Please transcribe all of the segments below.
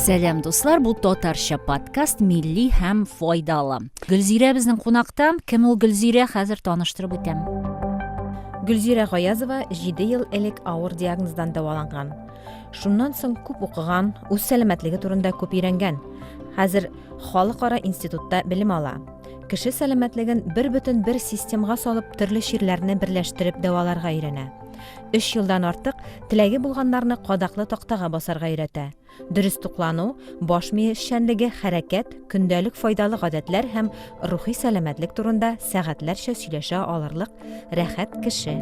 Сәлем дуслар, бу татарча подкаст милли һәм файдалы. Гөлзирә безнең кунакта. Кем ул Гөлзирә? Хәзер таныштырып үтәм. Гөлзирә Гаязова 7 ел элек авыр диагноздан дәваланган. Шуннан соң күп укыган, үз сәламәтлеге турында күп өйрәнгән. Хәзер халыкара институтта белем ала. Кеше сәламәтлеген бер системага салып, төрле чирләрне берләштереп дәваларга өйрәнә. 3 елдан артык теләге булганнарны кадаклы тактага басарга өйрәтә. Дөрес туклану, баш мие эшчәнлеге, хәрәкәт, көндәлек файдалы гадәтләр һәм рухи сәламәтлек турында сәгатьләрчә сөйләшә алырлык рәхәт кеше.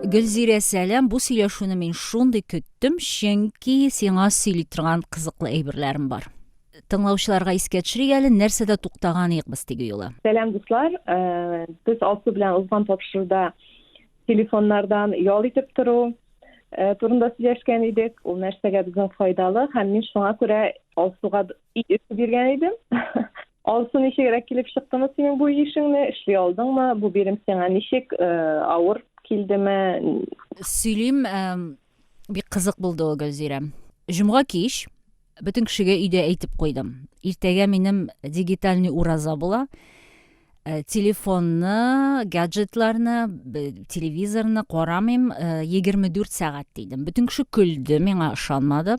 Гөлзирә, сәлем. Бу сөйләшүне мин шундый көттем, чөнки сиңа сөйли торган кызыклы әйберләрем бар. Тыңлаучыларга искә төшерик әле, нәрсәдә туктаган идек без теге юлы. Сәлам дуслар, без Алсу белән узган тапшыруда телефоннардан ял итеп тору турында сөйләшкән идек. Ул нәрсәгә безнең файдалы һәм мин шуңа күрә Алсуга ит биргән идем. Алсу ничегрәк килеп чыктымы синең бу ишеңне, эшли алдыңмы? Бу бирем сиңа ничек, авыр килдеме? Сөйлим, бик кызык булды ул, Гөлзирә. Җомга кич бөтен кешегә өйдә әйтеп куйдым. Иртәгә минем дигитальный ураза була. Телефонны, гаджетларны, телевизорны карамыйм 24 сәгать дидем. Бөтен кеше көлде, миңа ышанмады.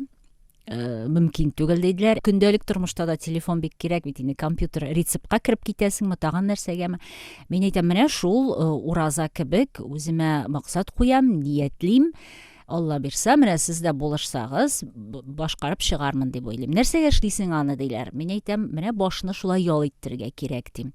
Мөмкин түгел диделәр. Көндәлек тормышта да телефон бик кирәк бит инде, компьютер рецептка кереп китәсеңме, тагын нәрсәгәме? Мин әйтәм, менә шул ураза кебек үземә максат куям, ниятлим. Алла бирсә, менә сез дә булышсагыз, башкарып чыгармын дип уйлыйм. Нәрсәгә эшлисең аны диләр. Мин әйтәм, менә башны шулай ял иттергә кирәк дим.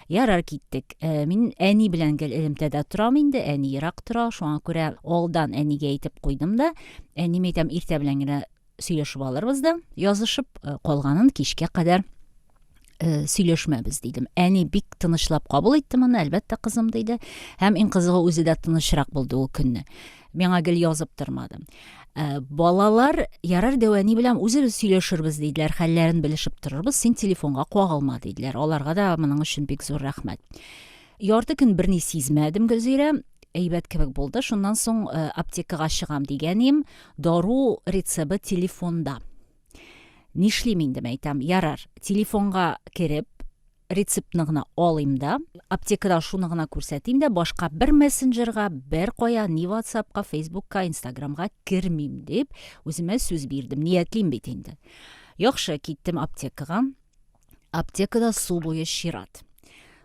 Ярар, киттек. Мин әни белән Элемтәдә торам инде, әни ерак тора, шуңа күрә алдан әнигә әйтеп куйдым да, әниме әйтәм, иртә белән генә сөйләшеп алырбыз да, язышып, калганын кичкә кадәр сөйләшмәбез дидем. Әни бик тынычлап кабул итте моны, әлбәттә кызым диде, һәм иң кызыгы үзе дә тынычрак булды ул көнне. Миңа гел язып тормады. Балалар, ярар дәвәни белән үзебез сөйләшербез диделәр, хәлләрен белешеп торырбыз, син телефонга кагылма диделәр. Аларга да моның өчен бик зур рәхмәт. Ярты көн берни сизмәдем, Гөлзирә. Әйбәт кебек булды. Шуннан соң аптекага чыгам дигәнем, дару рецебты телефонда. Нишлим инде, әйтәм, ярар, телефонга кереп, рецептны гына алыйм да, аптекада шуны гына күрсәтим дә, башка бер мессенджерга, бер кая, ни WhatsAppка, Facebookка, Instagramга кермим дип, үземә сүз бирдем, ниятлим бит инде. Яхшы, киттем аптекага. Аптекада су буе чират.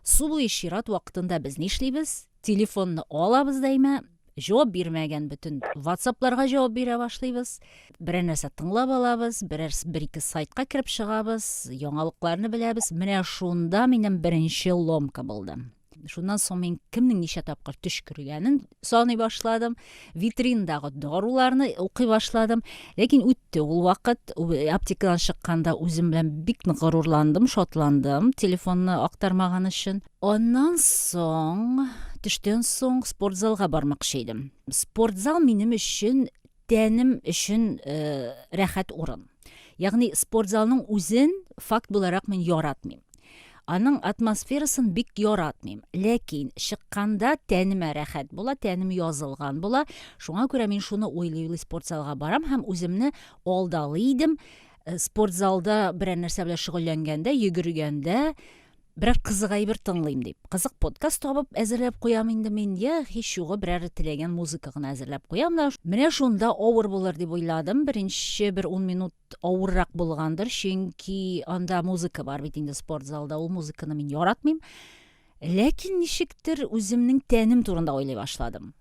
Су буе чират вакытында без нишлибез? Телефонны алабыз дәйме, җавап бирмәгән бөтен WhatsApпларга җавап бирә башлыйбыз. Берәр нәрсә тыңлап алабыз, бер-ике сайтка кереп чыгабыз, яңалыкларны беләбез. Менә шунда минем беренче ломка булды. Шуннан соң мин кемнең ничә тапкыр төш күргәнен саный башладым. Витриндагы даруларны укый башладым. Ләкин үтте ул вакыт, аптекадан чыкканда үзем белән бик горурландым, шатландым, телефонны актармаган өчен. Аннан соң төштән соң спортзалга бармакчы идем. Спортзал минем өчен, тәнем өчен рәхәт урын. Ягъни спортзалның үзен факт буларак мин яратмыйм. Аның атмосферасын бик яратмыйм. Ләкин чыкканда тәнемә рәхәт була, тәнем язылган була. Шуңа күрә мин шуны уйлый спортзалга барам һәм үземне алдалыйдым. Спортзалда берәр нәрсә белән шөгыльләнгәндә, йөгергәндә берәр кызык әйбер тыңлыйм дип. Кызык подкаст табып әзерләп куям инде мин, я һич югы берәр теләгән музыка гына әзерләп куям да. Менә шунда авыр булыр дип уйладым. Беренче 10 минут авыррак булгандыр, чөнки анда музыка бар бит инде спортзалда. Ул музыканы мин яратмыйм. Ләкин ничектер үземнең тәнем турында уйлый башладым.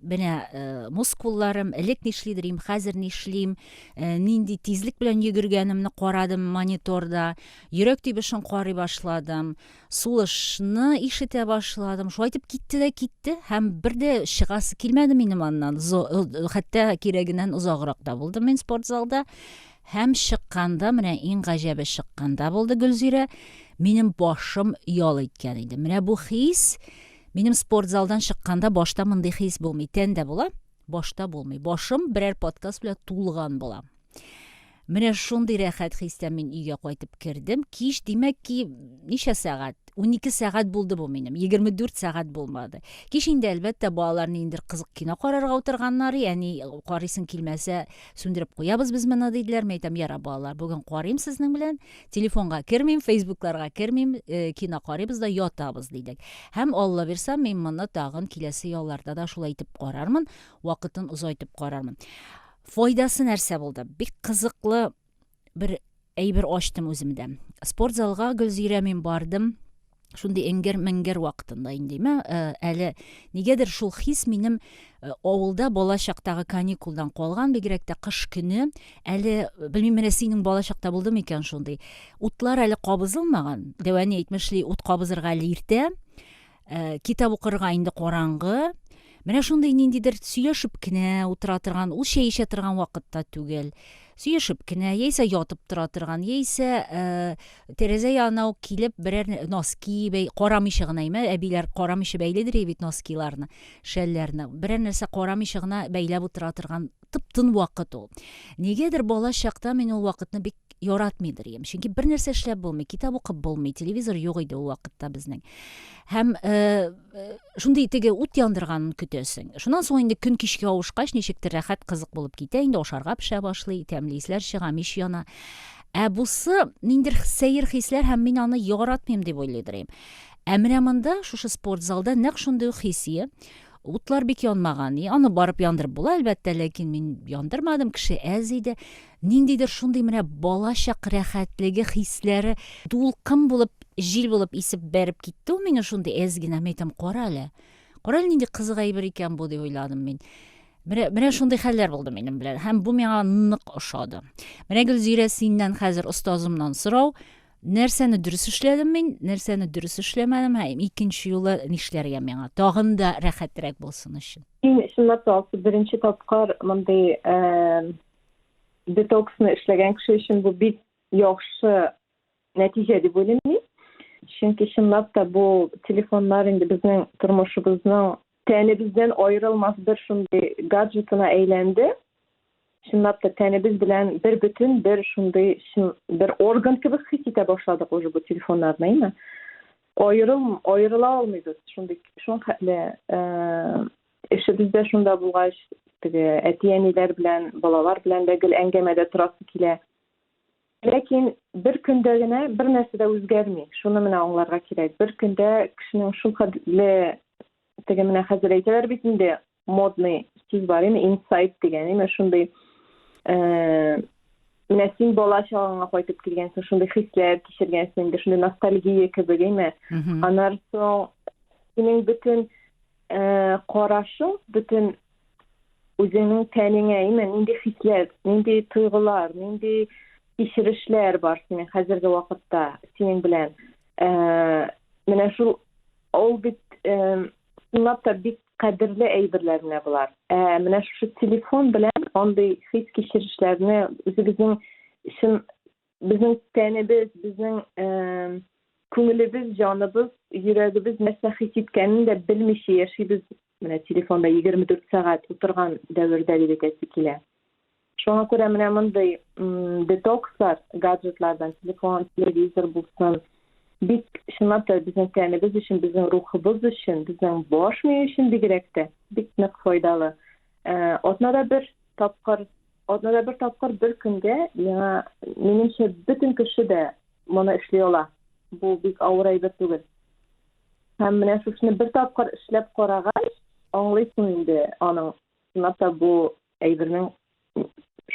Менә мускулларым, элек нишлидерим, хәзер нишлим, нинди тизлек белән йөгергәнемне карадым мониторда, йөрәк тибешен карый башладым, сулышны ишетә башладым. Шулай итеп китте һәм бер дә чыгасы килмәде минем аннан. Хәтта кирәгеннән узаграк та булдым мин спортзалда. Һәм чыкканда, менә иң гаҗәбе чыкканда булды, Гөлзирә, минем башым ял иткән иде. Менә бу хис минем спортзалдан чыкканда башта мындай хис булмый, тәндә була, башта булмый. Башым берәр подкаст белән тулган була. Менә шундый рәхәт хистә мин өйгә кайтып кердем. Кич, димәк ки, ничә сәгать? 12 сәгать булды бу минем. 24 сәгать булмады. Кич инде әлбәттә балалар ниндер кызык кино карарга утырганнар, яни карыйсың килмәсә сүндереп куябыз без моны диделәр. Мен әйтәм, яра балалар, бүген карыйм сезнең белән, телефонга кермим, фейсбукларга кермим, кино карыйбыз да ятабыз дидек. Һәм Алла бирсә, мин моны тагын киләсе ялларда да шулай итеп карармын, вакытын озайтып карармын. Файдасы нәрсә булды? Бик кызыклы бер әйбер ачтым үземдә. Спорт залга Гөлзирә мин бардым. Шундый эңгер-меңгер вакытында индеме, әле нигәдер шул хис минем авылда бала чактагы каникулдан калган, бигрәк тә кыш көне, әле белмим, менә синең бала чакта булдымы икән шундый. Утлар әле кабызылмаган. Дәвани әйтмешли, ут кабызырга әле иртә, китап укырга инде караңгы. Менә шундый ниндидер сөйләшеп кенә утыра торган, ул чәй эчә торган вакытта түгел. Сөйләшеп кенә, яисә ятып тора торган, яисә тәрәзә янына ук килеп берәр носки, карамыйча гына име, әбиләр карамыйча бәйледер бит носкиларны, шәлләрне. Берәр нәрсә карамыйча гына бәйләп утыра торган тып-тын вакыт ул. Нигәдер бала чакта мин ул вакытны бик яратмыйдыр идем. Чөнки бер нәрсә эшләп булмый, китап укып булмый, телевизор юк иде ул вакытта безнең. Һәм шундый теге ут яндырганын көтәсең. Шуннан соң инде көн кичкә авышкач, ничектер рәхәт кызык булып китә, инде ашарга пешә башлый, тәмле исләр чыга, мич яна. Бусы ниндер сәер хисләр, һәм мин аны яратмыйм дип уйлыйдыр. Менә монда, шушы спорт залда нәкъ шундый хиссе. Утлар бик янмаган. Аны барып яндырып була, әлбәттә, ләкин мин яндырмадым, кеше әз иде. Ниндидер шундый менә балачак рәхәтлеге хисләре дулкын булып, җил булып исеп бәреп китте ул мине шундый әз генә. Мәйтәм, кара әле. Кара әле нинди кызык әйбер икән бу дип уйладым мин. Менә шундый хәлләр булды минем белән. Һәм бу миңа нык ошады. Менә Гөлзирә, синнән хәзер остазымнан сорау. Нәрсәне дөрес эшләдем мин, нәрсәне дөрес эшләмәдем, һәм икенче юлы нишләргә миңа? Тагын да рәхәтрәк булсын өчен. Шунлап та беренче тапкыр мондый детоксны эшләгән кеше өчен бу бик яхшы нәтиҗә дип уйлыйм. Чөнки шунлап та бу телефоннар инде безнең тормышыбызның тәнебездән аерылмас бер шундый гаджетына әйләнде. Шунлап та тәнебез белән бер бүтән, бер шундый бер орган кебек хис итә башладык уже бу телефоннарны, әйме? Аерыла алмыйбыз. Шундый хәтле эшебездә шунда булгач, теге әти-әниләр белән, балалар белән дә гел әңгәмәдә торасы килә. Ләкин бер көндә генә бер нәрсә дә үзгәрми. Шуны менә аңларга кирәк. Бер көндә кешенең шул хәтле, теге менә хәзер әйтәләр бит инде, модный сүз бар, инсайт дигән, шундый менә син бала чагыңа кайтып килгәнсең, шундый хисләр кичергәнсең, шундый ностальгия кебек, аннан соң синең бөтен карашың, бөтен үзеңнең тәнеңә нинди хисләр, нинди тойгылар, нинди кичерешләр бар синең хәзерге вакытта синең белән. Менә шул ул бит сынлап та бик кадерле әйберләр менә булар. Менә шушы телефон белән андый хис кичерешләрне үзебезнең өчен, безнең тәнебез, безнең күңелебез, җаныбыз, йөрәгебез нәрсә хис иткәнен дә белмичә яшибез. Менә телефонда 24 сәгать утырган дәвердә дип килә. Шуңа күрә менә мондый детокслар, гаджетлардан, телефон, телевизор булсын, бик шунлап та безнең тәнебез өчен, безнең рухыбыз өчен, безнең баш мие өчен бигрәк тә бик нык файдалы. Атнада бер тапкыр бер көндә, минемчә бөтен кеше дә моны эшли ала. Бу бик авыр әйбер түгел. Һәм менә шушыны бер тапкыр эшләп карагач, аңлыйсың инде аның шунлап та бу әйбернең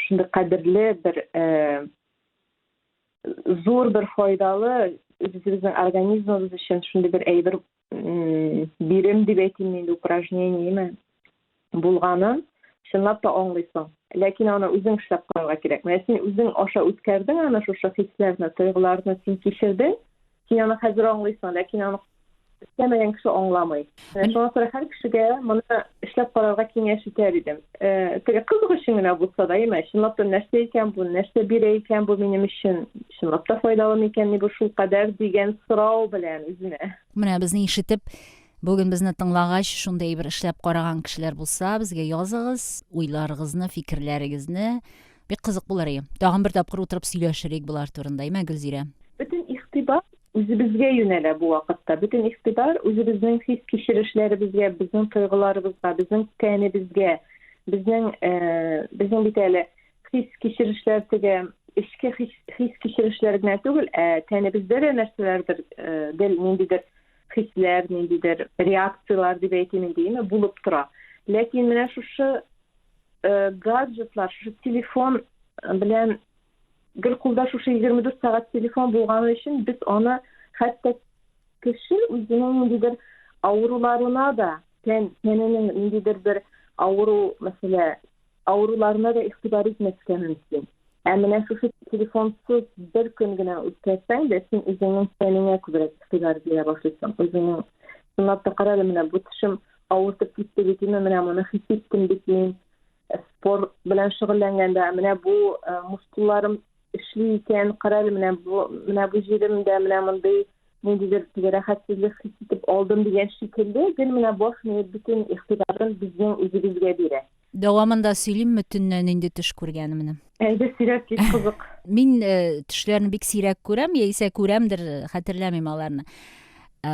шундый кадерле бер зур бер файдалы үзебезнең организмыбыз өчен шундый бер әйбер бирем дип әйтим инде, упражнение булганын чынлап та аңлыйсың. Ләкин аны үзең эшләп карарга кирәк. Менә син үзең аша үткәрдең аны, шушы хисләрне, тойгыларны син кичердең. Син аны хәзер аңлыйсың, ләкин аны истәмәгән кеше аңламый. Шуңа күрә һәр кешегә моны эшләп карарга киңәш итәр идем. Теге кызык өчен генә булса да, чынлап та нәрсә икән бу, нәрсә бирә икән бу минем өчен, чынлап та файдалы микән бу шул кадәр дигән сорау белән үзенә. Менә безне ишетеп, бүген безне тыңлагач, шундый бер эшләп караган кешеләр булса, безгә языгыз, уйларыгызны, фикерләрегезне. Бик кызык булыр иде. Тагын бер тапкыр утырып сөйләшерик булар турында, әйме Гөлзирә? Bütün ihtibar özümüzge yönele bu vakitte. Bütün ihtibar özümüzün his kişirişlerimizge, bizim duygularımızga, bizim kendimizge, bizim bir tane his kişirişlerine, işki his kişirişlerine değil, kendimizde de nesnelerdir, nendidir hisler, nendidir reaksiyalar diye eğitimin değil mi, bulup dura. Lakin mene şu gadgetlar, şu telefon bilen gül kulda şu 24 saat telefon bulganı için biz onu hatta kişi özünün nendidir avrularına da kendinin nendidir bir avru mesela avrularına da ihtibar etmesi mümkün. Yani şu telefonsuz bir gün gene üstesen de sen özünün kendine kudret ihtibar etmeye başlıyorsun. Özünün sınavda kararımına bu tışım avurtup gitti bitimi mene bunu hissettim bitmeyin. Spor bilen şıgıllengende mene bu muskullarım işliyken kararımına bu jirimde mene mındı nendidir rahatsızlık hissetip oldum diyen şekilde mene boş ne bütün ihtibarın bizim özümüzge biri. Дәвамында сөйлеймме төннән инде төш күргәнемне? Әйдә сирәк бик кызык. Мин төшләрне бик сирәк күрәм, яисә күрәмдер, хәтерләмим аларны.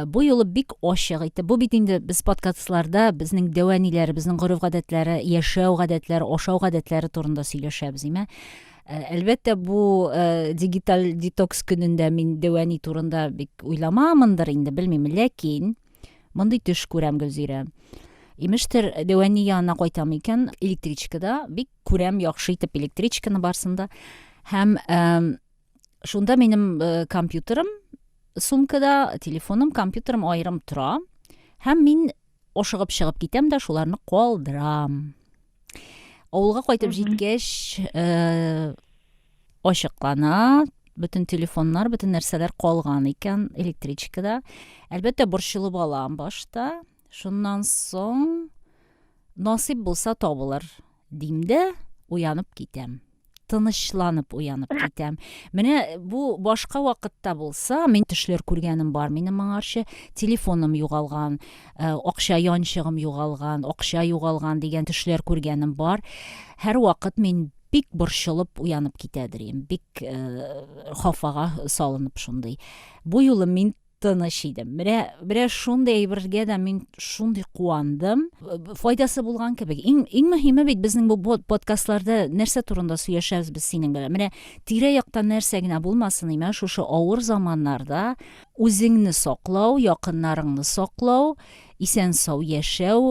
Бу юлы бик ачык итеп, бу бит инде без подкастларда безнең дәваниләр, безнең гореф-гадәтләре, яшәү гадәтләре, ашау гадәтләре турында сөйләшәбез, име. Әлбәттә, бу дигиталь детокс көнендә мин дәвани турында бик уйламамындыр инде, белмим, ләкин мондый төш күрәм, Гөлзирә. Имештер, дәвани янына кайтам икән, электричкада, бик күрәм яхшы итеп электричканы барсында. Һәм шунда минем компьютерым сумкада, телефоным, компьютерым аерым тора. Һәм мин ашыгып чыгып китәм дә шуларны калдырам. Авылга кайтып җиткәч, ачыклана, bütün telefonlar, bütün нәрсәләр калган икән электричкада. Әлбәттә, борчылып алам башта. Шуннан соң насип булса табылыр дим дә уянып китәм. Тынычланып уянып китәм. Менә бу башка вакытта булса, мин төшләр күргәнем бар. Минем моңарчы телефоным югалган, акча янчыгым югалган, акча югалган дигән төшләр күргәнем бар. Һәр вакыт мин бик борчылып уянып китәдер, бик хафага салынып шундый. Бу юлы мин тыныч идем. Менә шундый әйбергә дә мин шундый куандым. Файдасы булган кебек. Иң мөһиме бит безнең бу подкастларда нәрсә турында сөйләшәбез без синең белән. Менә тирә-якта нәрсә генә булмасын, име, шушы авыр заманнарда үзеңне саклау, якыннарыңны саклау, исән-сау яшәү,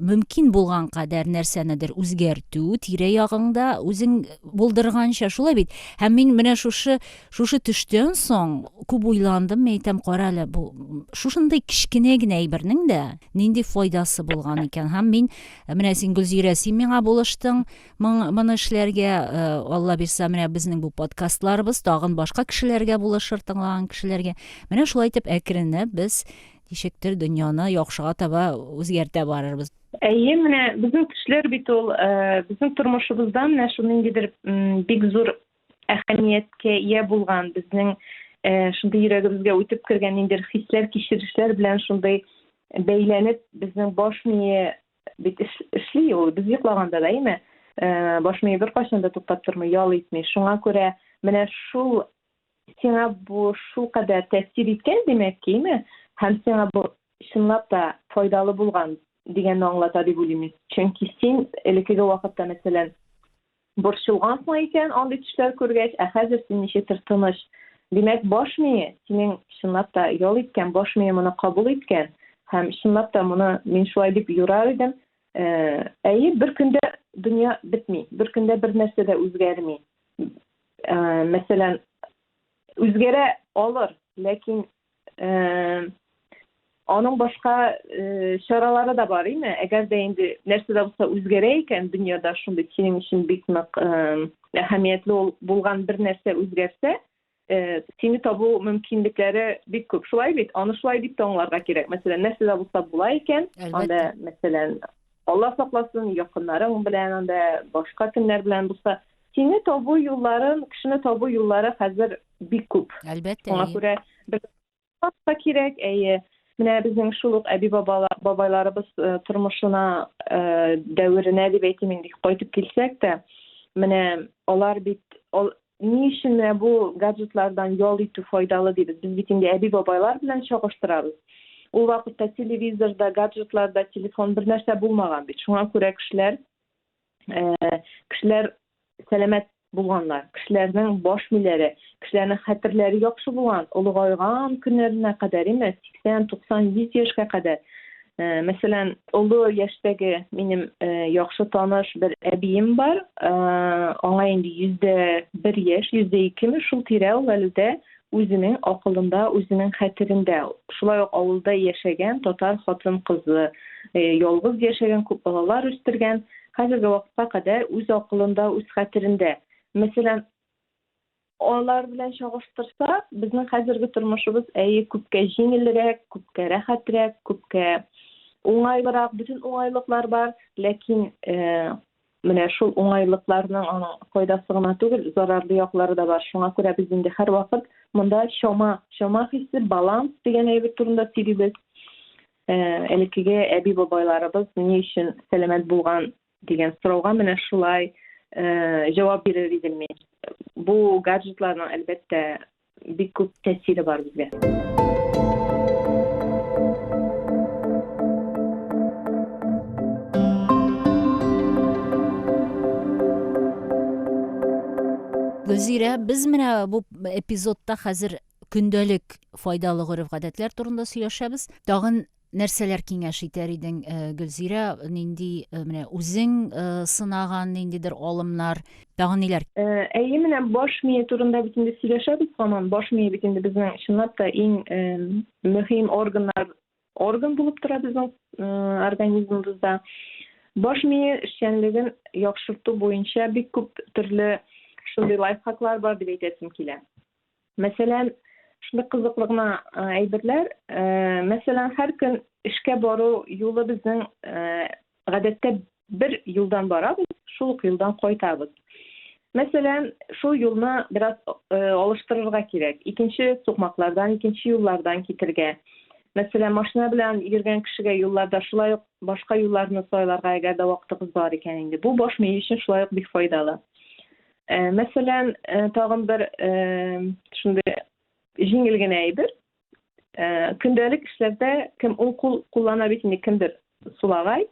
мөмкин булган кадәр нәрсәнедер үзгәртү, тирә-ягыңда үзең булдырганча, шулай бит. Һәм мин менә шушы төштән соң күп уйландым, әйтәм, кара әле, бу шушындай кичкенә генә әйбернең дә нинди файдасы булган икән. Һәм мин менә син, Гөлзирә, син миңа булыштың моны эшләргә, Алла бирсә, менә безнең бу подкастларыбыз тагын башка кешеләргә булышыр, тыңлаган кешеләргә. Менә шулай итеп әкренләп без ничектер дөньяны яхшыга таба үзгәртә барырбыз. Әйе, менә безнең кешеләр бит ул безнең тормышыбызда менә шундыйдыр бик зур әһәмияткә ия булган, безнең шундый йөрәгебезгә үтеп кергән инде хисләр, кичерешләр белән шундый бәйләнеп, безнең баш мие бит эшли ул, без йоклаганда да, әйме? Баш мие беркайчан да туктап тормый, ял итми. Шуңа күрә менә шул сиңа бу шул кадәр тәэсир иткән, димәк ки, әйме? Һәм сиңа бу чынлап та файдалы булган дигәнне аңлата дип уйлыйм. Чөнки син элекке вакытта, мәсәлән, борчылгансың икән, андый төшләр күргәч, хәзер син ничектер тыныч. Димәк, баш мие синең чынлап та ял иткән, баш мие моны кабул иткән. Һәм чынлап та моны мин шулай дип юрар идем. Әйе, бер көндә дөнья бетми, бер көндә бер нәрсә дә үзгәрми. Мәсәлән, үзгәрә алыр, ләкин аның башка чаралары да бар, име? Әгәр дә инде нәрсә дә булса үзгәрә икән дөньяда, шундый синең өчен бик нык әһәмиятле булган бер нәрсә үзгәрсә, сине табу мөмкинлекләре бик күп. Шулай бит, аны шулай дип аңларга кирәк. Мәсәлән, нәрсә дә булса була икән, анда, мәсәлән, Алла сакласын, якыннарың белән, анда башка көннәр белән булса, сине табу юлларын, кешене табу юллары хәзер бик күп. Әлбәттә. Шуңа күрә бер вакытта кирәк, менә безнең шул ук әби бабайларыбыз тормышына, дәверенә дип әйтим инде, кайтып килсәк тә, Менә алар бит ни өчен бу гаджетлардан ял итү файдалы дибез. Без бит инде әби бабайлар белән чагыштырабыз. Ул вакытта телевизорда, гаджетларда, телефон бер нәрсә булмаган бит. Шуңа күрә кешеләр сәламәт булганлар. Кешеләрнең баш миләре, кешеләрнең хәтерләре яхшы булган, олыгайган көннәренә кадәр эмас, 80-90 яшькә кадәр. Мәсәлән, олы яшьтәге минем яхшы таныш бер әбием бар. Аңа инде 101 яшь, 102 шул тирә ул әле дә үзенең акылында, үзенең хәтерендә. Шулай ук авылда яшәгән татар хатын-кызы, ялгыз яшәгән күп балалар үстергән. Хәзерге вакытка кадәр үз акылында, үз хәтерендә. Мәсәлән, алар белән чагыштырсак, безнең хәзерге тормышыбыз күпкә җиңелрәк, күпкә рәхәтрәк, күпкә уңайлырак, бүтән уңайлыклар бар, ләкин менә шул уңайлыкларның аның файдасы гына түгел, зарарлы яклары да бар. Шуңа күрә без инде һәрвакыт монда чама хисе, баланс дигән әйбер турында сөйлибез. Элекеге әби бабайларыбыз ни өчен сәламәт булган дигән сорауга менә шулай җавап бирер идем мин. Бу гаджетларның әлбәттә бик күп тәэсире бар безгә. Гөлзирә, без менә бу эпизодта хәзер көндәлек файдалы гореф-гадәтләр турында сөйләшәбез. Тагын нәрсәләр киңәш итәр идең, Гөлзирә? Нинди менә үзең сынаган ниндидер алымнар, тагын ниләр? Менә баш мие турында бит инде сөйләшәбез һаман. Баш мие бит инде безнең чынлап та иң мөһим орган булып тора безнең организмыбызда. Баш мие эшчәнлеген яхшырту буенча бик күп төрле шундый лайфхаклар бар дип әйтәсем килә. Мәсәлән, шундый кызыклы гына әйберләр, мәсәлән, һәр көн эшкә бару юлы безнең гадәттә бер юлдан барабыз, шул юлдан кайтабыз. Мәсәлән, шул юлны бераз алыштырырга кирәк. Икенче сукмаклардан, икенче юллардан китергә. Мәсәлән, машина белән йөргән кешегә юлларда шулай ук башка юлларны сайларга әгәр дә вакытыгыз бар икән инде. Бу баш мие өчен шулай ук бик файдалы. Мәсәлән, тагын бер шундый җиңел генә әйбер. Көндәлек эшләрдә кем уң кул куллана бит инде, кемдер сулагай.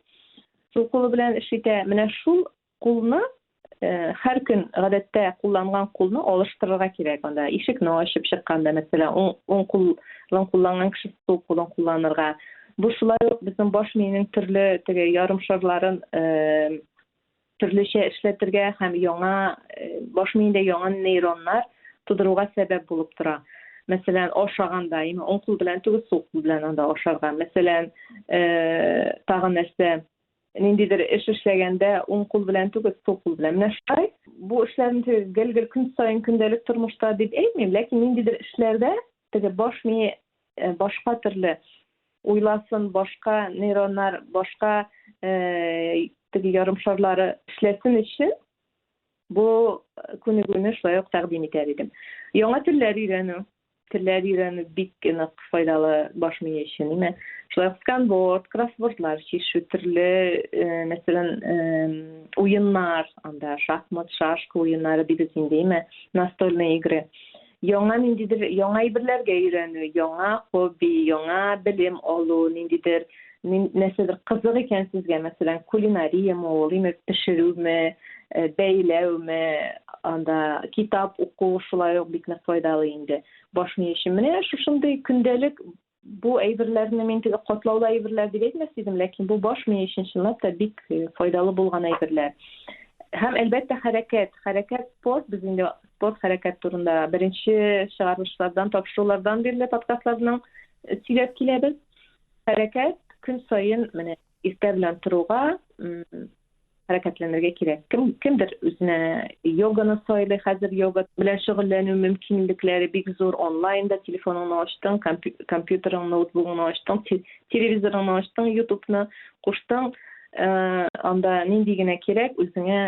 Шул кулы белән эш итә. Менә шул кулны һәр көн гадәттә кулланган кулны алыштырырга кирәк. Анда ишекне ачып чыкканда, мәсәлән, уң куллан кулланган кеше сул кулын кулланырга. Бу шулай ук безнең баш миенең төрле теге ярымшарларын төрлечә эшләтергә һәм яңа баш миендә яңа нейроннар тудыруга сәбәп булып тора. Мәсәлән, ашаганда, уң кул белән түгел, сул кул белән анда ашарга. Мәсәлән, тагын нәрсә, ниндидер эш эшләгәндә уң кул белән түгел, сул кул белән. Менә шулай. Бу эшләрне гел көн саен көндәлек тормышта дип әйтмим, ләкин ниндидер эшләрдә теге баш мие башка төрле уйласын, башка нейроннар, башка теге ярымшарлары эшләсен өчен бу күнегүне шулай ук тәкъдим итәр идем. Яңа телләр өйрәнү бик нык файдалы баш мие өчен, име? Шулай сканборд, кроссвордлар чишү, төрле, мәсәлән, уеннар, анда шахмат, шашка уеннары дибез инде, име? Настольные игры. Яңа ниндидер, яңа әйберләргә өйрәнү, яңа хобби, яңа белем алу, ниндидер нәрсәдер кызык икән сезгә, мәсәлән, кулинарияме ул, име, пешерүме, бәйләүме, анда китап уку шулай ук бик нык файдалы инде. Баш мие өчен менә шушындый көндәлек бу әйберләрне мин теге катлаулы әйберләр дип әйтмәс идем, ләкин бу баш мие өчен чынлап та бик файдалы булган әйберләр. Һәм әлбәттә хәрәкәт, спорт, без инде спорт хәрәкәт турында беренче чыгарылышлардан, тапшырулардан бирле подкастларның сөйләп киләбез. Хәрәкәт көн саен менә иртә белән торуга хәрәкәтләнергә кирәк. Кемдер үзенә йоганы сайлый, хәзер йога белән шөгыльләнү мөмкинлекләре бик зур. Онлайнда телефоныңны ачтың, компьютерыңны, ноутбугыңны ачтың, телевизорыңны ачтың, YouTube'ны куштың, анда нинди генә кирәк, үзеңә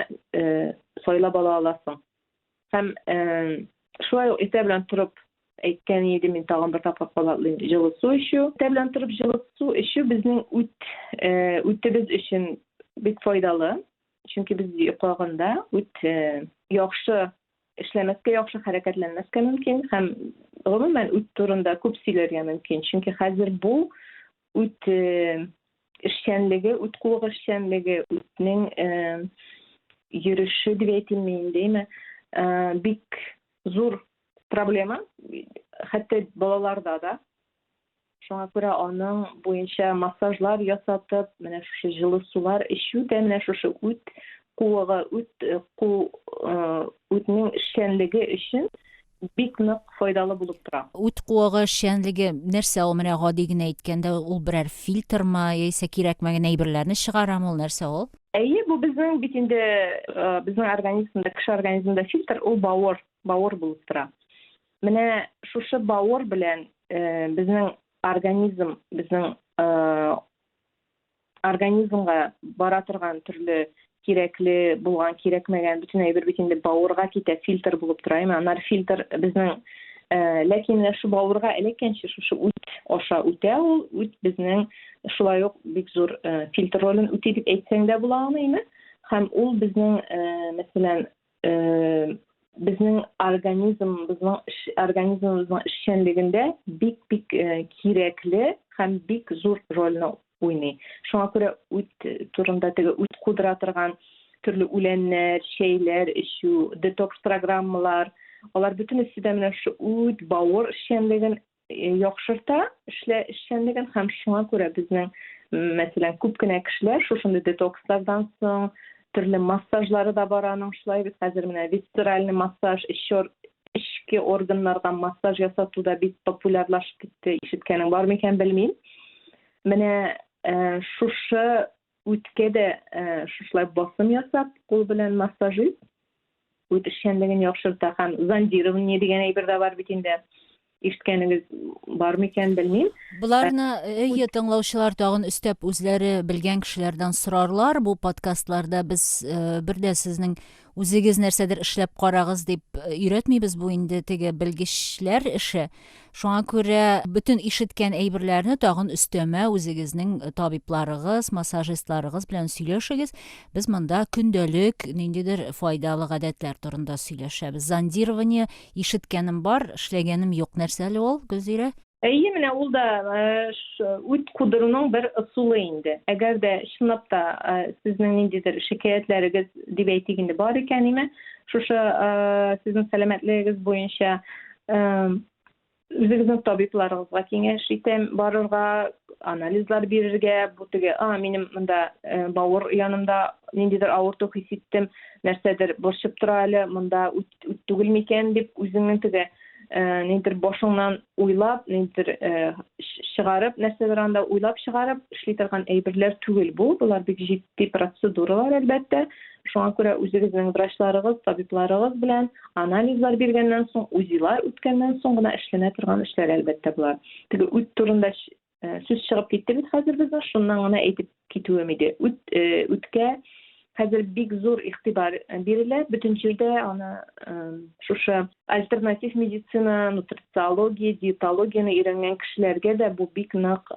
сайлап ала аласың. Һәм шулай ук иртә белән торып әйткән идем мин тагын бер тапкыр кабатлыйм, җылы су эчү. Иртә белән торып җылы су эчү безнең үтебез өчен бик файдалы. Çünkü biz yuqorida yaxshi ishlamasga, yaxshi harakatlanmasga mumkin. Hem umuman turunda ko'p siylarga mumkin. Çünkü hozir bu işçenligi, qulluq işçenligi, ning yürüyüşü deb aytilmeyin değil mi? Big zor problema. Hatta balalarda da. Şuna göre onun boyunca masajlar yasatıp, mana şu жылы sular içiyor da mana şu qulluğa, ning işçenligi için big нык faydalı bulup tura. Ут куыгы эшчәнлеге нәрсә ул? Менә гади генә әйткәндә, ул берәр фильтрмы яисә кирәкмәгән әйберләрне чыгарамы, ул нәрсә ул? Әйе, бу безнең бит инде безнең организмда, кеше организмында фильтр ул бауыр булып тора. Менә шушы бауыр белән безнең организмга бара торган төрле кирәкле булган, кирәкмәгән bütün әйбер бит инде бауырга китә, фильтр булып тора. Анар фильтр безнең ләкин шу бауырга эләккәнче шушы ут аша үтә, ул ут безнең шулай ук бик зур фильтр ролен үти дип әйтсәң дә була алмыймы? Һәм ул безнең мәсәлән безнең организмыбызның эшчәнлегендә бик кирәкле һәм бик зур рольне уйный. Шуңа күрә ут турында теге ут кудыра торган төрле үләннәр, чәйләр эчү, детокс программалар, алар бөтенесе дә менә шу ут бауыр эшчәнлеген яхшырта, эшчәнлеген һәм шуңа күрә безнең мәсәлән күп кенә кешеләр шушындай детокслардан соң төрле массажлары да бар аның, шулай без хәзер менә висцеральный массаж, эчке органнарга массаж ясатуда бик популярлашып китте. Ишеткәнең бар микән белмим. Менә шушы үткә дә шушлай басым ясап, кул белән массажи, ут эшчәнлеген яхшырта һәм зондирование дигән әйбер дә бар бит инде. Ишеткәнегез бар микән белмим. Буларны тыңлаучылар тагын өстәп үзләре белгән кешеләрдән сорарлар. Бу подкастларда без бер дә сезнең үзегез нәрсәдер эшләп карагыз дип өйрәтмибез, бу инде теге белгечләр эше. Шуңа күрә bütün ишеткән әйберләрне тагын өстәмә үзегезнең табибларыгыз, массажистларыгыз белән сөйләшегез. Без монда көндәлек ниндидер файдалы гадәтләр турында сөйләшәбез. Зондирование ишеткәнем бар, эшләгәнем юк. Нәрсә әле ул, Гөлзирә? Әйе, менә ул да ут кудыруның бер ысулы инде. Әгәр дә чынлап та сезнең ниндидер шикаятьләрегез дип әйтик инде бар икән, шушы сезнең сәламәтлегегез буенча үзегезнең табибларыгызга киңәш итәм, барырга, анализлар бирергә, бу теге, минем монда бауыр янымда ниндидер авырту хис иттем, нәрсәдер борчып тора әле, монда ут түгел микән дип үзеңнең теге нидер башыңнан уйлап, нидер чыгарып, нәрсәдер анда уйлап чыгарып эшли торган әйберләр түгел бу. Булар бик җитди процедуралар әлбәттә. Шуңа күрә үзегезнең врачларыгыз, табибларыгыз белән анализлар биргәннән соң, УЗИлар үткәннән соң гына эшләнә торган эшләр әлбәттә булар. Теге ут турында сүз чыгып китте бит хәзер безнең, шуннан гына әйтеп китүем иде. Үткә хәзер бик зур игътибар бирелә. Бүтән җирдә аны шушы альтернатив медицина, нутрициология, диетологияны өйрәнгән кешеләргә дә бу бик нык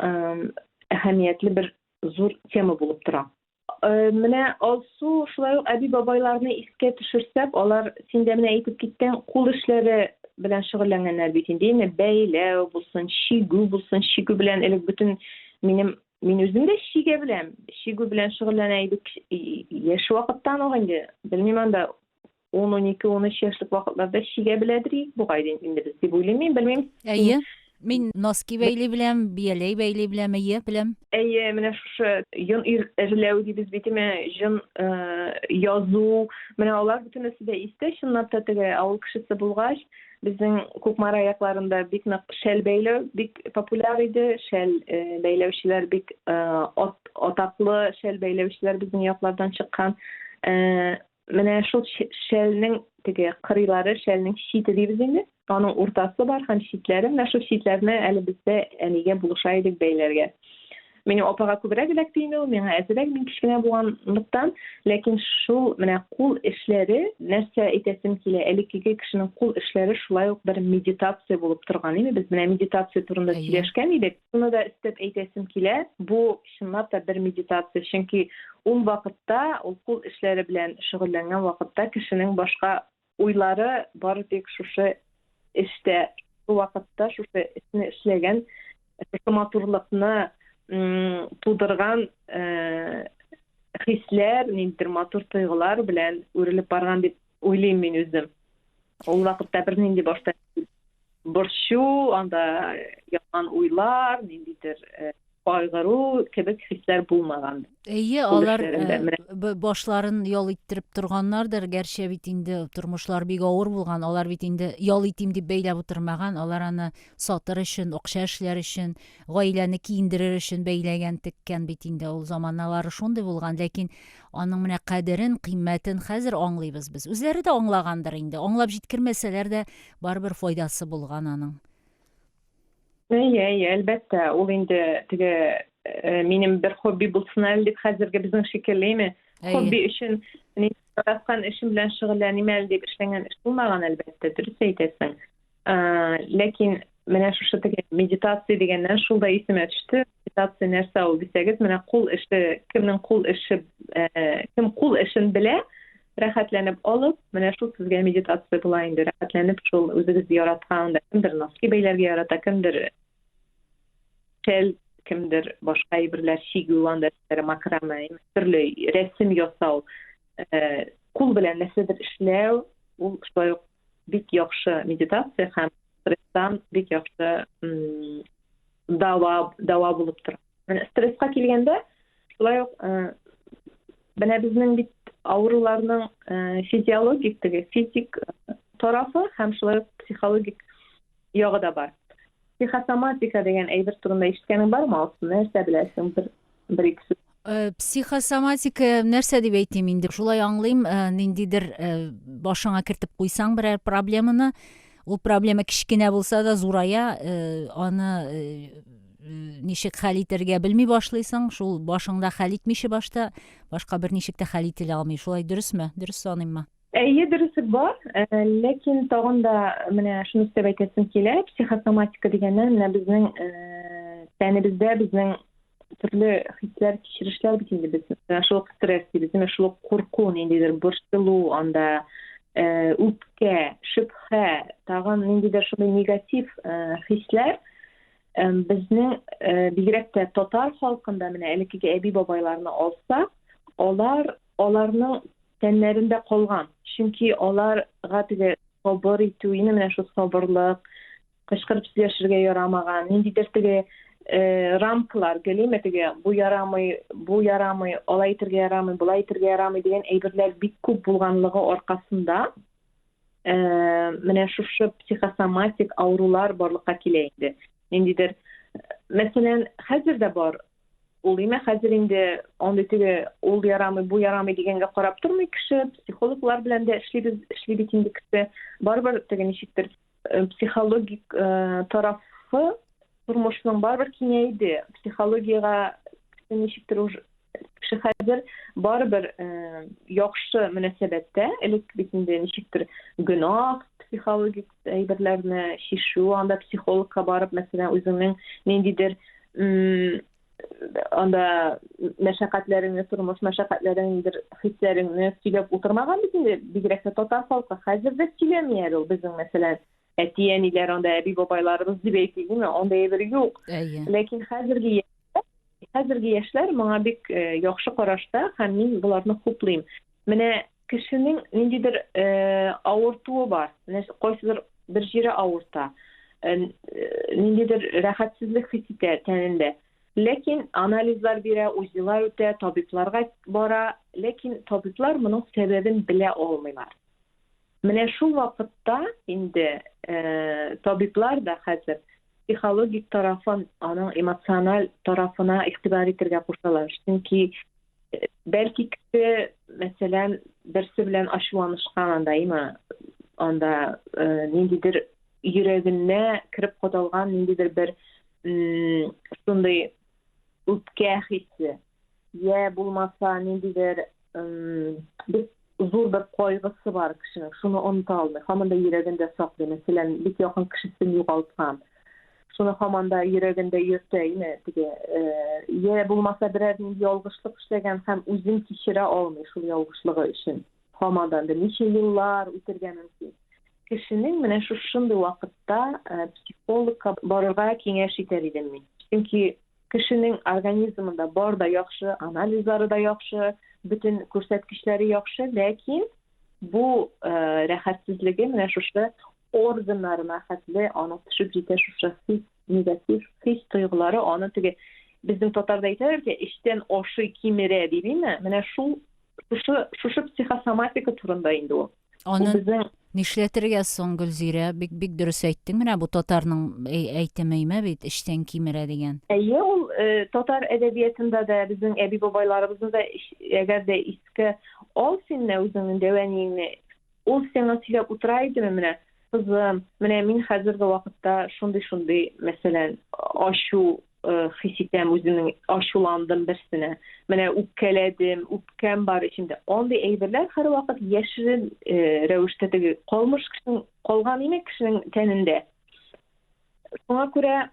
әһәмиятле бер зур тема булып тора. Менә алсу шулай ук әби бабайларны искә төшерсәк, алар синдә менә әйтеп киткән кул эшләре белән шөгыльләнгәннәр бит инде. Бәйләү булсын, шигү белән элек бүтән мин үзем дә шигә беләм. Шигү белән шөгыльләнә идек яшь вакыттан ук инде. Белмим, анда 10-12-13 яшьлек вакытларда шигә беләдер бугай инде без дип уйлыйм, белмим. Әйе. Мин носки бәйле беләм, бияләй бәйле беләм, беләм. Әйе, менә шушы йон ирләү дибез бит, җон язу, менә алар бөтенесе дә истә, чынлап та теге авыл кешесе булгач, безнең Күкмара якларында бик нык шәл бәйләү бик популяр иде. Шәл бәйләүчеләр бик атаклы шәл бәйләүчеләр безнең яклардан чыккан. Менә шул шәлнең теге кырыйлары, шәлнең чите дибез инде. Аның уртасы бар һәм читләре, менә шул читләрне әле бездә әнигә булыша идек бәйләргә. Benim opaga kübürek elektiğini, mena ezerek min kişkine bulganlıktan, lekin şul mena kul işleri, nerse etesim kile, elikiki kişinin kul işleri şulay ok bir meditasiya bulup turgan imi. Biz mena meditasiya turunda söyleşken idik. Bunu da istep etesim kile, bu şunlap da bir meditasiya. Çünkü ol vakıtta, ol kul işleri bilen şugullangan vakıtta kişinin başka uyları bar tek şuşu işte bu vakıtta şuşu işini işlegen maturlukna tudurgan hisler, nindir matur tuygılar bilen örilip bargan dip oylayım men özüm. Ol vakıtta bir nindi başta burşu, anda yaman uylar, nindidir kaygırı kebek hisler bulmagan. Алар башларын ял иттереп торганнардыр. Гәрчә бит инде тормышлар бик авыр булган. Алар бит инде ял итим дип бәйләп утырмаган. Алар аны сатыр өчен, акча эшләр өчен, гаиләне киендерер өчен бәйләгән, теккән бит инде. Ул заманнары шундый булган. Ләкин аның менә кадерен, кыйммәтен хәзер аңлыйбыз без. Үзләре дә аңлагандыр инде. Аңлап җиткермәсәләр дә барыбер файдасы булган аның. Elbette. Ol indi tige benim bir hobi bulsun dip hazırga bizning şekilleymi? Hobi için yaratgan işim bilen şugullanayım dip işlenen iş bulmagan elbette. Dürüst aytasan. Lekin mena şu tige meditasiya degenden şulda isime düştü. Meditasiya nerse ol desegez, mena kul işi, kimnin kul işi, kim kul işin bile rahatlanıp olup, mena şu sizge meditasiya bulayındı. Rahatlanıp şul özünüz yaratgan da kimdir naski beylerge yarata, kimdir kimdir başka birler şigulandır, makrame, türlü resim yasal, kul bilen nesnedir işlev, ul şolay bik yaxşı meditasiya hem stresdan bik yaxşı dava bulup dur. Stresqa kelgende şolay bana bizning bit avrularning fiziologik, fizik tarafı hem şolay psixologik yağı da var. Psixosomatika degan aybir turunda eshitganing barmi? Olsun, нәрсә bilasың? Bir ikisi. Психосоматика нәрсә дип әйтим инде? Шулай аңлыйм, ниндидер башыңа кертеп куйсаң берәр проблеманы, ул проблема кичкенә булса да зурая, аны ничек хәл итәргә белми башлыйсың, шул башыңда хәл итмичә башта башка бер ничек тә хәл итә алмый. Шулай дөресме? Дөрес саныйммы? Дөресlik бар, lekin tagın da менә шуны сөйләп әйтәсем килә. Психосоматика дигәннән менә безнең тәнебездә безнең төрле хисләр, кичерешләр бит инде безнең. Шул стресс дибез, шул курку, ниндидер борчылу, анда үпкә, шөбһә, тагын ниндидер шундый негатив хисләр безнең бигрәк тә татар халкында менә элеккеге әби бабайларны алсак, аларның тәннәрендә калган. Чөнки аларга теге сабыр итү, менә шул сабырлык, кычкырып сөйләшергә ярамаган, ниндидер теге рамкалар, гөлеме теге бу ярамый, алай итәргә ярамый, булай итәргә ярамый дигән әйберләр бик күп булганлыгы аркасында менә шушы психосоматик авырулар барлыкка килә инде. Ниндидер, мәсәлән, хәзер дә бар. Ул име хәзер инде анда теге ул ярамый, бу ярамый дигәнгә карап тормый кеше, психологлар белән дә эшли бит инде кеше. Барыбер теге ничектер психологик тарафы тормышның барыбер киңәйде. Психологиягә ничектер кеше хәзер барыбер яхшы мөнәсәбәттә, элек бит инде ничектер гөнаһ психологик әйберләрне шишу, анда психологка барып, мәсәлән, үзеңнең ниндидер анда мәшәкатьләреңне, тормыш мәшәкатьләреңдер, хисләреңне сөйләп утырмаган бит инде, бигрәк тә татар халкы. Хәзер дә сөйләмиләр ул безнең, мәсәлән, әти-әниләр, анда әби бабайларыбыз дип әйтәме, анда әйбер юк. Ләкин хәзерге яшьләр моңа бик яхшы карашта, һәм мин буларны хуплыйм. Менә кешенең ниндидер авыртуы бар, кайсыдыр бер җире авырта, ниндидер рәхәтсезлек хис итә тәнендә. Ләкин анализлар бирә, үзләр үтә, табибларга бара, ләкин табиблар моның сәбәбен белә алмыйлар. Менә шул вакытта инде табиблар да хәзер психологик тарафын, аның эмоциональ тарафына игътибар итәргә кушалар. Чөнки бәлки кеше, мәсәлән, берсе белән ачуланышкан анда ниндидер йөрәгенә кирип кадалган ниндидер бер шундый үпкә хисе, ya bulmasa nindidir biz zor bir koygusu var kişinin. Şunu unuta almay. Hamanda yüreğinde saklı. Mesela bir yakın kişisini yoğaltkan. Şunu hamanda yüreğinde yürteyine. Ya bulmasa birerinin yolguşluk işlegen hem uzun kişire olmay şu yolguşluğu için. Hamadan da nice yıllar ütirgenin ki. Kişinin mene şu şimdi vakitte psikolog barırga kengeş iter idin min. Çünkü kişinin organizminde bar da yaxşı, analizleri da yaxşı, bütün көрсәткечләре yaxşı, lakin bu rahatsızlığı mene şuşa organlarına xatlı ana düşüp jite şuşa negatif his duyguları ana tege bizim tatarda aytılır ki işten oşı kimire değil mi? Mene şu psikosomatika turunda indi o. Onun Bizim nişletirge son Gülzire bik dürüst ettin mene bu tatarның әйтемeyme bit işten kimire degen. Ol Tatar edebiyatında da bizim ebi babaylarımızın da eğer de iski ol seninle özünün devenini ol sana silap utraydı mı mene kızım mene min hazırda vakitte şundi mesela aşu hisitem özünün aşulandım birisine mene uppkeledim uppkem var içinde onda eyberler her vakit yaşırın revişte kolmuş kişinin kolgan yemek kişinin teninde ona göre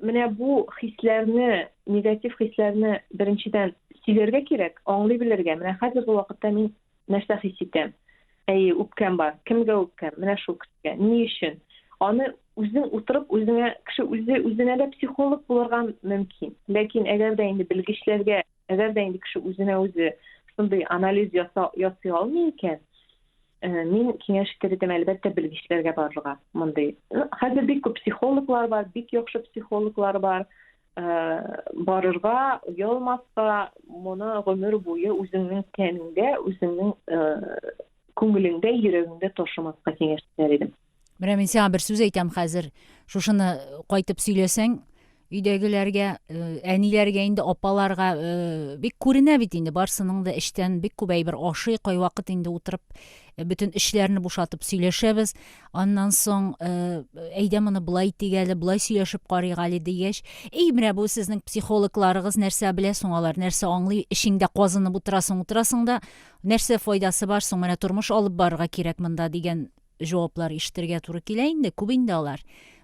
mene bu hislerini, negatif hislerini birinciden silerge gerek, anlayabilirge. Mene hazır bu vakitte min näşe hisitem. Upkem var. Kimge upkem? Mene şu kişiye. Ni için? Onu üzün oturup kişi üzüne de psikolog bulargan mümkün. Lakin eğer de indi bilgiçlerge, eğer de indi kişi üzü şunday analiz yasay almayken min kengeş ederim elbette bilgiçlerge barırga. Munday. Hazır bir psikologlar var, bir yaxşı psikologlar var. Barırga, yolmazsa bunu ömür boyu üzünün teninde, üzünün көңүлүңдө, yüreğinde taşımakka kengeş ederim. Мен сиңа bir söz әйтәм хәзер. Шушыны кайтып сөйләсәң, өйдәгеләргә, әниләргә инде апаларга бик күренә бит инде барсының да эштән бик күп әйбер ашый, кай вакыт инде утырып bütün эшләрне бушатып сөйләшәбез. Аннан соң әйдә моны булай тигәле, булай сөйләшеп карыйк әле дигәч, менә бу сезнең психологларыгыз нәрсә белә соң алар, нәрсә аңлый, эшеңдә казынып утырасың да, нәрсә файдасы бар соң, менә тормыш алып барырга кирәк монда дигән җаваплар ишетергә туры килә инде, күп инде алар.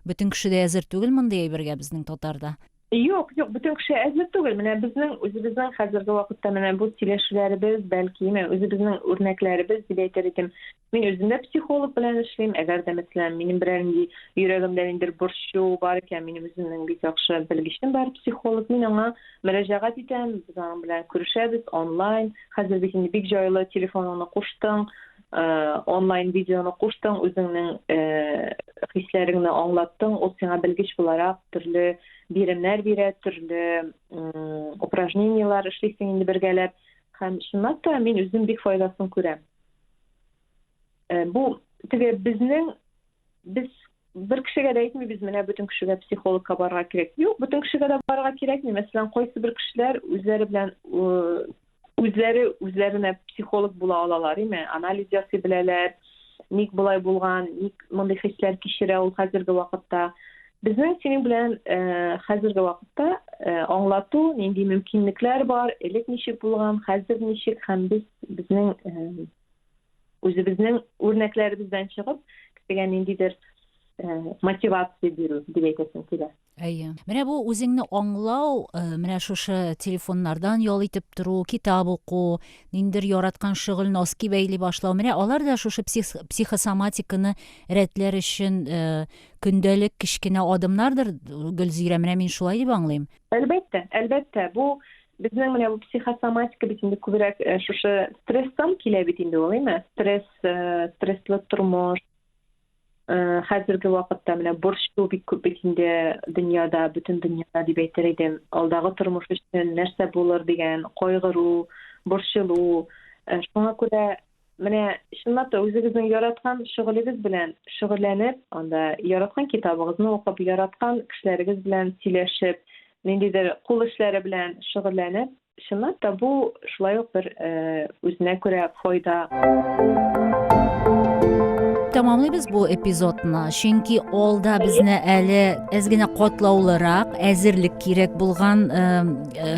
Bütün kişi de әзер түгел мондай әйбергә безнең татарда. Yok, bütün kişi әзер түгел. Менә үзебезнең хәзерге вакытта менә бу сөйләшүләребез, бәлки, үзебезнең үрнәкләребез дип әйтер идем. Мин үземдә психолог белән эшлим. Әгәр дә мәсәлән минем берәр йөрәгемдә ниндидер борчу бар икән, минем үземнең бик яхшы белгечем бар психолог, мин аңа мөрәҗәгать итәм, без аның белән күрешәбез онлайн. Хәзер бит инде бик җайлы телефонны куштың. Онлайн видеоны куштың, үзеңнең хисләреңне аңлаттың, ул сиңа белгеч буларак төрле биремнәр бирә, төрле упражнениялар эшлисең инде бергәләп. Һәм шуннан да мин үзем бик файдасын күрәм. Бу теге без бер кешегә дә әйтмибез, менә бүтән кешегә психологка барырга кирәк. Юк, бүтән кешегә дә барырга кирәкми. Мәсәлән, кайсы бер кешеләр үзләре белән үзләренә психолог була алалар, анализ ясый беләләр, ник булай булган, ник мондый хисләр кичерә ул хәзерге вакытта. Безнең синең белән хәзерге вакытта аңлату, нинди мөмкинлекләр бар, элек ничек булган, хәзер ничек, һәм безнең үзебезнең үрнәкләребездән чыгып, кешегә ниндидер мотивация бирү дип әйтәсем килә. Менә бу үзеңне аңлау, менә шушы телефоннардан ял итеп тору, китап уку, ниндидер яраткан шөгыльне аски бәйли башлау, менә алар да шушы психосоматиканы рәтләр өчен көндәлек кичкенә адымнардыр, Гөлзирә, менә мин шулай дип аңлыйм. Әлбәттә, бу безнең менә бу психосоматика бит инде күбрәк шушы стресстан килә бит инде ул, стресслы тормыш. Хәзерге вакытта менә борчу бик күп бит инде дөньяда, бүтән дөньяда дип әйтер идем. Алдагы тормыш өчен нәрсә булыр дигән кайгыру, борчылу. Шуңа күрә менә чынлап та үзегезнең яраткан шөгылегез белән шөгыльләнеп, анда яраткан китабыгызны укып, яраткан кешеләрегез белән сөйләшеп, ниндидер кул эшләре белән шөгыльләнеп, чынлап та бу шулай ук бер үзенә күрә файда. тамамлайбыз бу эпизодны, чөнки алда безне әле әзгенә катлаулырак, әзерлек кирәк булган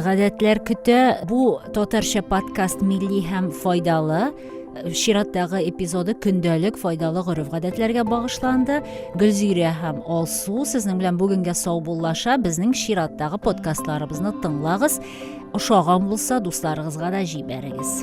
гадәтләр көтә. Бу татарча подкаст милли һәм файдалы. Чираттагы эпизоды көндәлек файдалы гореф-гадәтләргә багышланды. Гөлзирә һәм Алсу сезнең белән бүгенгә саубуллаша. Безнең чираттагы подкастларыбызны тыңлагыз. Ошаган булса, дусларыгызга да җибәрегез.